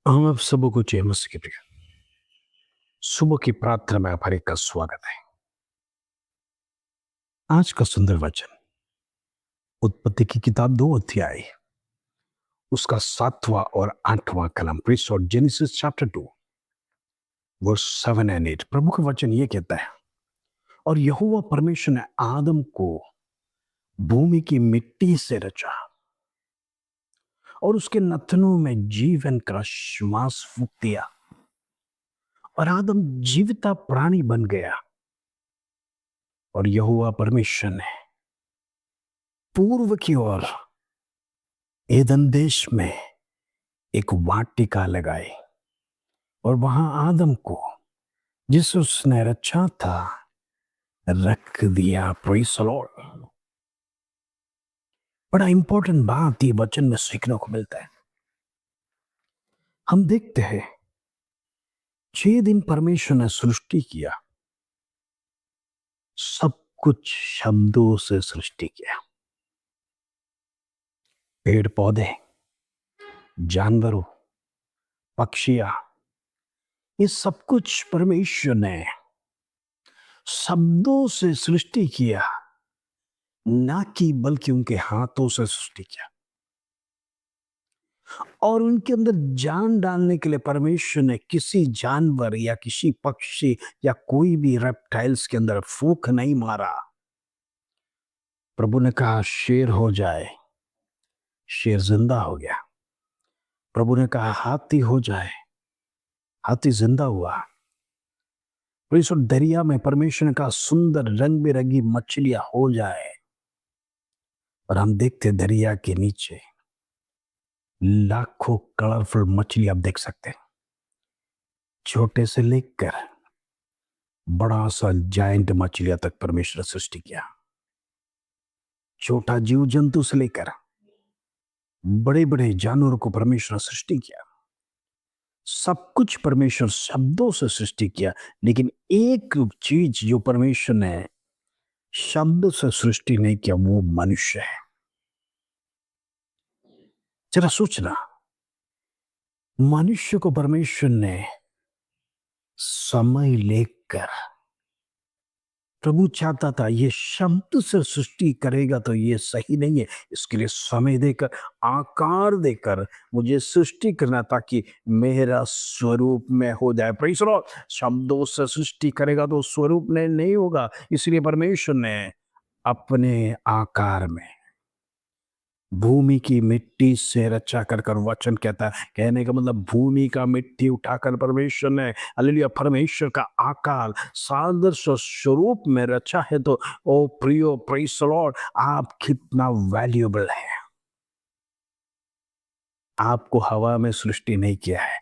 हम आप सबको जय मसीह की प्रिय सुबह की प्रार्थना में आप हर एक का स्वागत है। आज का सुंदर वचन उत्पत्ति की किताब 2 अध्याय उसका 7वां और 8वां कलम प्रीस और जेनेसिस चैप्टर 2 वर्स 7 एंड 8। प्रभु का वचन ये कहता है, और यहोवा परमेश्वर ने आदम को भूमि की मिट्टी से रचा और उसके नथनों में जीवन का श्वास फूंक दिया और आदम जीविता प्राणी बन गया। और यहोवा परमेश्वर ने पूर्व की ओर एदन देश में एक वाटिका लगाई और वहां आदम को जिस उसने रचा था रख दिया। Praise the Lord. बड़ा इंपॉर्टेंट बात ये वचन में सीखने को मिलता है। हम देखते हैं 6 दिन परमेश्वर ने सृष्टि किया, सब कुछ शब्दों से सृष्टि किया। पेड़ पौधे, जानवरों, पक्षियां, ये सब कुछ परमेश्वर ने शब्दों से सृष्टि किया, ना कि बल्कि उनके हाथों से सृष्टि किया। और उनके अंदर जान डालने के लिए परमेश्वर ने किसी जानवर या किसी पक्षी या कोई भी रेप्टाइल्स के अंदर फूंक नहीं मारा। प्रभु ने कहा शेर हो जाए, शेर जिंदा हो गया। प्रभु ने कहा हाथी हो जाए, हाथी जिंदा हुआ। इस दरिया में परमेश्वर ने कहा सुंदर रंग बिरंगी मछलियां हो जाए। और हम देखते दरिया के नीचे लाखों कलरफुल मछली आप देख सकते हैं, छोटे से लेकर बड़ा सा जायंट मछलियां तक परमेश्वर ने सृष्टि किया। छोटा जीव जंतु से लेकर बड़े बड़े जानवरों को परमेश्वर ने सृष्टि किया। सब कुछ परमेश्वर शब्दों से सृष्टि किया, लेकिन एक चीज जो परमेश्वर ने शब्द से सृष्टि नहीं किया वो मनुष्य है। जरा सोचना, मनुष्य को परमेश्वर ने समय लेकर, प्रभु चाहता था ये शब्द से सृष्टि करेगा तो ये सही नहीं है, इसके लिए समय देकर आकार देकर मुझे सृष्टि करना ताकि मेरा स्वरूप में हो जाए। Praise the Lord. शब्दों से सृष्टि करेगा तो स्वरूप में नहीं होगा, इसलिए परमेश्वर ने अपने आकार में भूमि की मिट्टी से रचा कर वचन कहता है, कहने का मतलब भूमि का मिट्टी उठाकर परमेश्वर ने हालेलुया परमेश्वर का आकार सादृश और स्वरूप में रचा है। तो ओ प्रियो प्रेज़ द लॉर्ड, आप कितना वैल्यूएबल है। आपको हवा में सृष्टि नहीं किया है,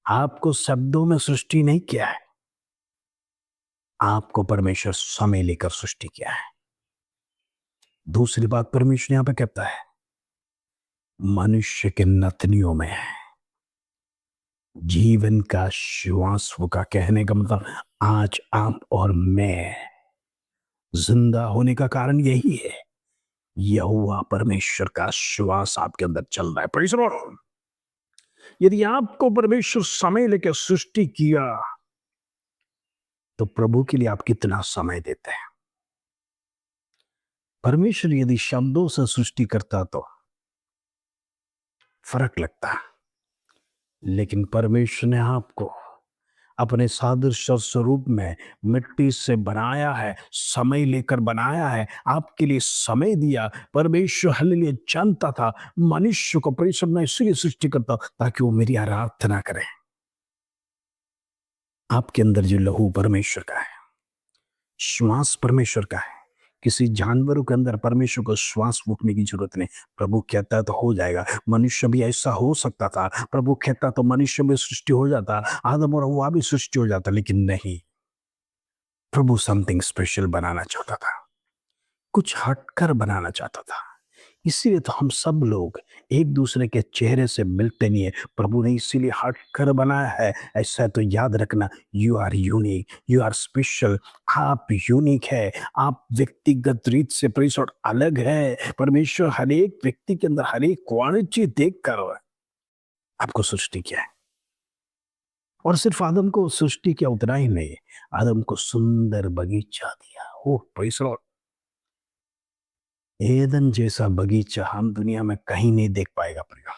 आपको शब्दों में सृष्टि नहीं किया है, आपको परमेश्वर समय लेकर सृष्टि किया है। दूसरी बात परमेश्वर यहां पे कहता है मनुष्य के नथनियों में जीवन का श्वास होगा। कहने का मतलब आज आप और मैं जिंदा होने का कारण यही है, यहोवा परमेश्वर का श्वास आपके अंदर चल रहा है। Praise the Lord. यदि आपको परमेश्वर समय लेकर सृष्टि किया तो प्रभु के लिए आप कितना समय देते हैं। परमेश्वर यदि शब्दों से सृष्टि करता तो फर्क लगता, लेकिन परमेश्वर ने आपको अपने सादृश और स्वरूप में मिट्टी से बनाया है, समय लेकर बनाया है, आपके लिए समय दिया। परमेश्वर हालेलुया जानता था मनुष्य को परमेश्वर ने इसलिए सृष्टि करता ताकि वो मेरी आराधना करे। आपके अंदर जो लहू परमेश्वर का है, श्वास परमेश्वर का है। किसी जानवरों के अंदर परमेश्वर को श्वास फूंकने की जरूरत नहीं। प्रभु कहता है तो हो जाएगा। मनुष्य भी ऐसा हो सकता था, प्रभु कहता तो मनुष्य में सृष्टि हो जाता, आदम और हव्वा भी सृष्टि हो जाता, लेकिन नहीं, प्रभु समथिंग स्पेशल बनाना चाहता था, कुछ हटकर बनाना चाहता था। इसीलिए तो हम सब लोग एक दूसरे के चेहरे से मिलते नहीं है, प्रभु ने इसीलिए हटकर बनाया है। ऐसा है तो याद रखना, you are unique, you are special. आप यूनिक है, आप व्यक्तिगत रीत से परिसर अलग है। परमेश्वर हर एक व्यक्ति के अंदर हर एक क्वालिटी देख कर आपको सृष्टि किया है। और सिर्फ आदम को सृष्टि किया उतना ही नहीं, आदम को सुंदर बगीचा दिया। ओह प्रेज़ द लॉर्ड! एदन जैसा बगीचा हम दुनिया में कहीं नहीं देख पाएगा प्रियो।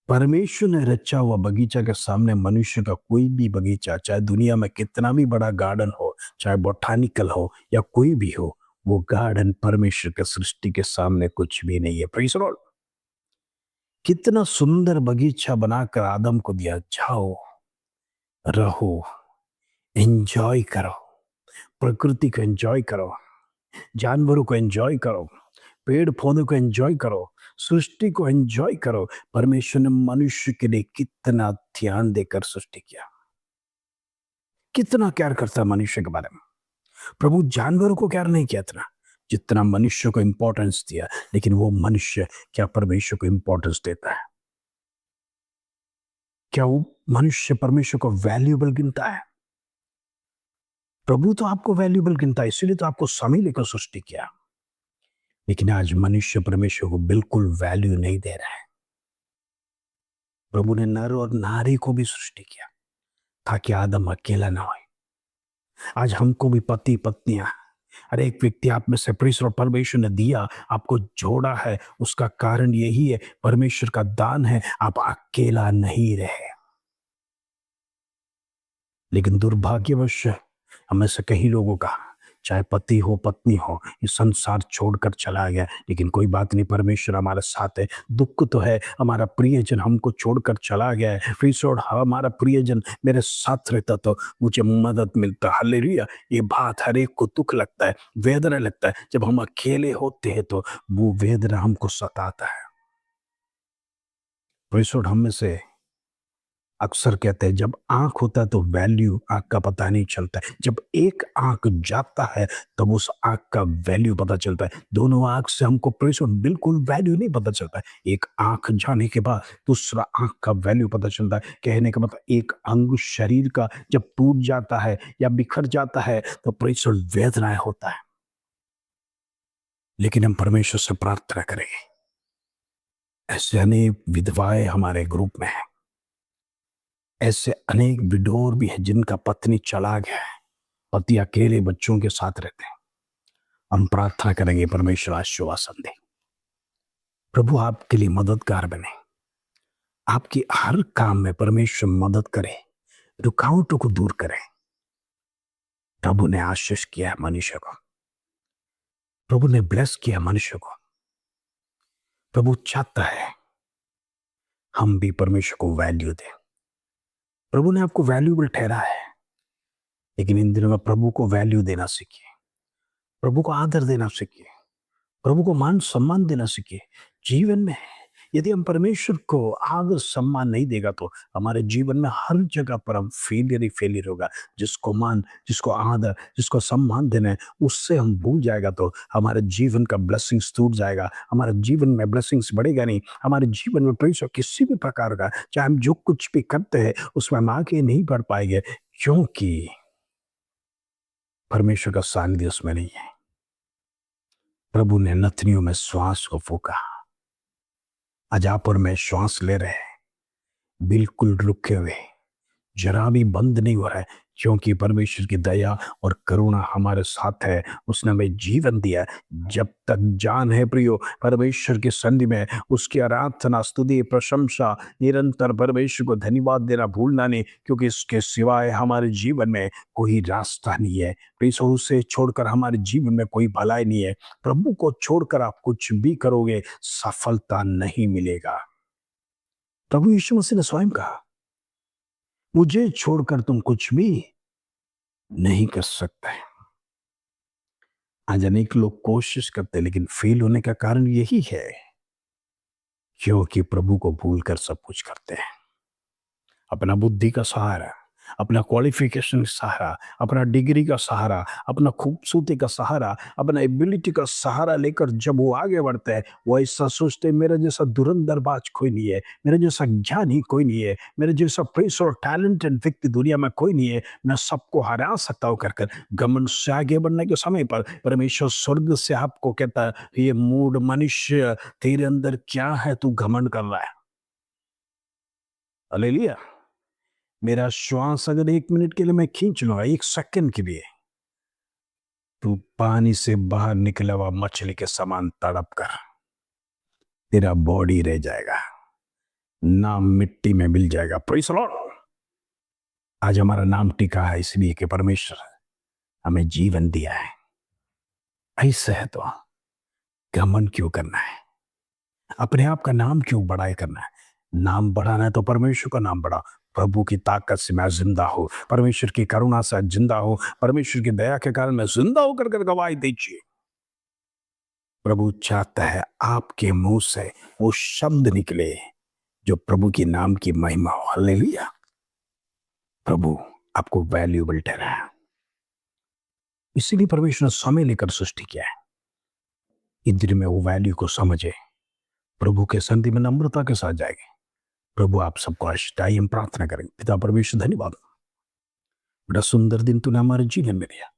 परमेश्वर ने रचा हुआ बगीचा के सामने मनुष्य का कोई भी बगीचा, चाहे दुनिया में कितना भी बड़ा गार्डन हो, चाहे बॉटैनिकल हो या कोई भी हो, वो गार्डन परमेश्वर के सृष्टि के सामने कुछ भी नहीं है। Praise the Lord! कितना सुंदर बगीचा बनाकर आदम को दिया, जाओ, रहो, एन्जॉय करो, प्रकृति को एन्जॉय करो, जानवरों को एन्जॉय करो, पेड़-पौधों को एन्जॉय करो, सृष्टि को एन्जॉय करो। परमेश्वर ने मनुष्य के लिए कितना ध्यान देकर सृष्टि किया। कितना प्यार करता है मनुष्य के बारे में। प्रभु जानवरों को प्यार नहीं किया इतना, जितना मनुष्य को इम्पोर्टेंस दिया। लेकिन वो मनुष्य क्या परमेश्वर को इम्पोर्टेंस देता है? क्या वो मनुष्य परमेश्वर को वैल्यूएबल गिनता है? प्रभु तो आपको वैल्यूएबल गिनता है, इसीलिए तो आपको समय लेकर सृष्टि किया। लेकिन आज मनुष्य परमेश्वर को बिल्कुल वैल्यू नहीं दे रहा है। प्रभु ने नर और नारी को भी सृष्टि किया ताकि आदम अकेला ना होए। आज हमको भी पति पत्नियां, हर एक व्यक्ति आप में से प्रेषित और परमेश्वर ने दिया, आपको जोड़ा है। उसका कारण यही है, परमेश्वर का दान है, आप अकेला नहीं रहे। लेकिन दुर्भाग्यवश हमें से कई लोगों का, चाहे पति हो पत्नी हो, ये संसार छोड़कर चला गया। लेकिन कोई बात नहीं, परमेश्वर हमारे साथ है। दुख तो है, हमारा प्रियजन हमको छोड़कर चला गया है, फिर हमारा प्रियजन मेरे साथ रहता तो मुझे मदद मिलता। हालेलुया! ये बात हर एक को दुख लगता है, वेदना लगता है। जब हम अकेले होते हैं तो वो वेदना हमको सताता है। फिर हम में से अक्सर कहते हैं, जब आँख होता है तो वैल्यू आँख का पता नहीं चलता है। जब एक आँख जाता है तब उस आँख का वैल्यू पता चलता है। दोनों आँख से हमको बिल्कुल वैल्यू नहीं पता चलता है। एक आँख जाने के बाद दूसरा आँख का वैल्यू पता चलता है। कहने का मतलब, एक अंग शरीर का जब टूट जाता है या बिखर जाता है तो वेदनाएं होता है। लेकिन हम परमेश्वर से प्रार्थना करेंगे, ऐसे अनेक विधवाएं हमारे ग्रुप में हैं, ऐसे अनेक विडोर भी हैं जिनका पत्नी चला गया है, पति अकेले बच्चों के साथ रहते हैं। हम प्रार्थना करेंगे, परमेश्वर आशीर्वाद दे, प्रभु आपके लिए मददगार बने, आपकी हर काम में परमेश्वर मदद करे, रुकावटों को दूर करे। प्रभु ने आशीष किया है मनुष्य को, प्रभु ने ब्लेस किया मनुष्य को। प्रभु चाहता है हम भी परमेश्वर को वैल्यू दें। प्रभु ने आपको वैल्यूबल ठहरा है, लेकिन इन दिनों में प्रभु को वैल्यू देना सीखिए, प्रभु को आदर देना सीखिए, प्रभु को मान सम्मान देना सीखिए। जीवन में यदि हम परमेश्वर को आदर सम्मान नहीं देगा तो हमारे जीवन में हर जगह पर हम फेलियर ही फेलियर होगा। जिसको मान, जिसको आदर, जिसको सम्मान देना है, उससे हम भूल जाएगा तो हमारे जीवन का ब्लेसिंग्स टूट जाएगा। हमारे जीवन में ब्लेसिंग्स बढ़ेगा नहीं। हमारे जीवन में परमेश्वर किसी भी प्रकार का, चाहे हम जो कुछ भी करते हैं उसमें हम आगे नहीं बढ़ पाएंगे, क्योंकि परमेश्वर का सानिध्य उसमें नहीं है। प्रभु ने नथनियों में श्वास को फूका। आज आप और मैं श्वास ले रहे हैं, बिल्कुल रुके हुए, जरा भी बंद नहीं हो रहा है, क्योंकि परमेश्वर की दया और करुणा हमारे साथ है। उसने हमें जीवन दिया। जब तक जान है प्रियो, परमेश्वर की सन्निधि में उसकी आराधना, स्तुति, प्रशंसा, निरंतर परमेश्वर को धन्यवाद देना भूलना नहीं, क्योंकि इसके सिवाय हमारे जीवन में कोई रास्ता नहीं है। प्रियो, उसे छोड़कर हमारे जीवन में कोई भलाई नहीं है। प्रभु को छोड़कर आप कुछ भी करोगे, सफलता नहीं मिलेगा। प्रभु यीशु मसीह ने स्वयं कहा, मुझे छोड़कर तुम कुछ भी नहीं कर सकते। आज अनेक लोग कोशिश करते, लेकिन फेल होने का कारण यही है, क्योंकि प्रभु को भूलकर सब कुछ करते हैं। अपना बुद्धि का सहारा, अपना क्वालिफिकेशन का सहारा, अपना डिग्री का सहारा, अपना खूबसूरती का सहारा, अपना एबिलिटी का सहारा लेकर जब वो आगे बढ़ते हैं, वो ऐसा सोचते हैं, मेरे जैसा धुरंधरबाज कोई नहीं है, मेरे जैसा ज्ञानी कोई नहीं है, मेरे जैसा प्रेस और टैलेंटेड व्यक्ति दुनिया में कोई नहीं है, मैं सबको हरा सकता हूँ। कर घमंड से आगे बढ़ने के समय पर परमेश्वर स्वर्ग से आपको कहता है, ये मूढ़ मनुष्य, तेरे अंदर क्या है, तू घमंड कर रहा है। हालेलुया। मेरा श्वास अगर 1 मिनट के लिए मैं खींच लूँगा, 1 सेकंड के लिए, तू पानी से बाहर निकला हुआ मछली के समान तड़प कर, तेरा बॉडी रह जाएगा, नाम मिट्टी में मिल जाएगा। Praise the Lord. आज हमारा नाम टिका है इसलिए कि परमेश्वर हमें जीवन दिया है। ऐसे है तो घमंड क्यों करना है? अपने आप का नाम क्यों बड़ाई करना है? नाम बढ़ाना है तो परमेश्वर का नाम बढ़ाओ। प्रभु की ताकत से मैं जिंदा हूं, परमेश्वर की करुणा से जिंदा हूं, परमेश्वर की दया के कारण मैं जिंदा होकर कर गवाही दीजिए। प्रभु चाहता है आपके मुंह से वो शब्द निकले जो प्रभु के नाम की महिमा हो। हालेलुया। प्रभु आपको वैल्यूएबल ठहराया, इसीलिए परमेश्वर ने समय लेकर सृष्टि किया है। इंद्र में वो वैल्यू को समझे, प्रभु के संधि में नम्रता के साथ जाएंगे। प्रभु आप सबको आशीष हम प्रार्थना करेंगे। पिता परमेश्वर धन्यवाद, बड़ा सुंदर दिन तूने हमारे जीवन में दिया।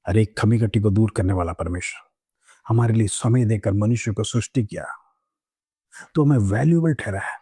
हर एक कमी कटी को दूर करने वाला परमेश्वर, हमारे लिए समय देकर मनुष्य को सृष्टि किया, तो हमें वैल्यूएबल ठहरा है,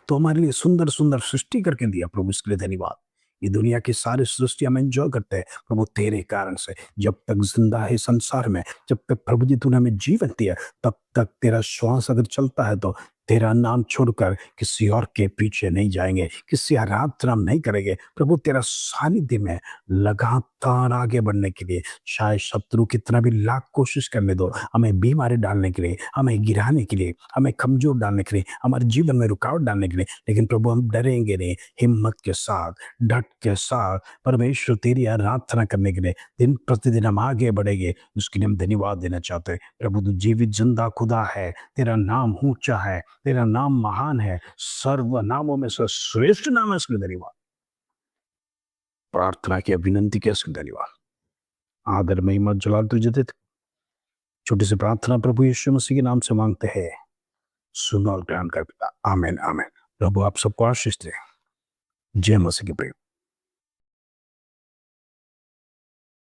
तो हमारे लिए सुंदर सुंदर सृष्टि करके दिया। प्रभु इसके लिए धन्यवाद। ये दुनिया की सारी सृष्टि हम एंजॉय करते हैं प्रभु तेरे कारण से। जब तक जिंदा है संसार में, जब तक प्रभु जी तूने हमें जीवन दिया, तब तक तेरा श्वास अगर चलता है तो तेरा नाम छोड़कर किसी और के पीछे नहीं जाएंगे, किसी आराधना नहीं करेंगे। प्रभु तेरा सानिध्य में लगातार आगे बढ़ने के लिए, शायद शत्रु कितना भी लाख कोशिश करने दो, हमें बीमारी डालने के लिए, हमें गिराने के लिए, हमें कमजोर डालने के लिए, हमारे जीवन में रुकावट डालने के लिए, लेकिन प्रभु हम डरेंगे नहीं। हिम्मत के साथ, डट के साथ परमेश्वर तेरी आराधना करने के लिए दिन प्रतिदिन हम आगे बढ़ेंगे। उसके लिए हम धन्यवाद देना चाहते हैं। प्रभु तू जीवित जिंदा खुदा है, तेरा नाम ऊंचा है, तेरा नाम महान है, सर्व नामों में से श्रेष्ठ नाम है। इसके लिए धन्यवाद। प्रार्थना की विनंती के इसके लिए धन्यवाद। आदर महिमा जलाल तुझे देते। छोटी सी प्रार्थना प्रभु यीशु मसीह के नाम से मांगते हैं, सुनो और ग्रहण कर पिता। आमीन आमीन। प्रभु आप सबको आशीष दे। जय मसीह के प्रेम।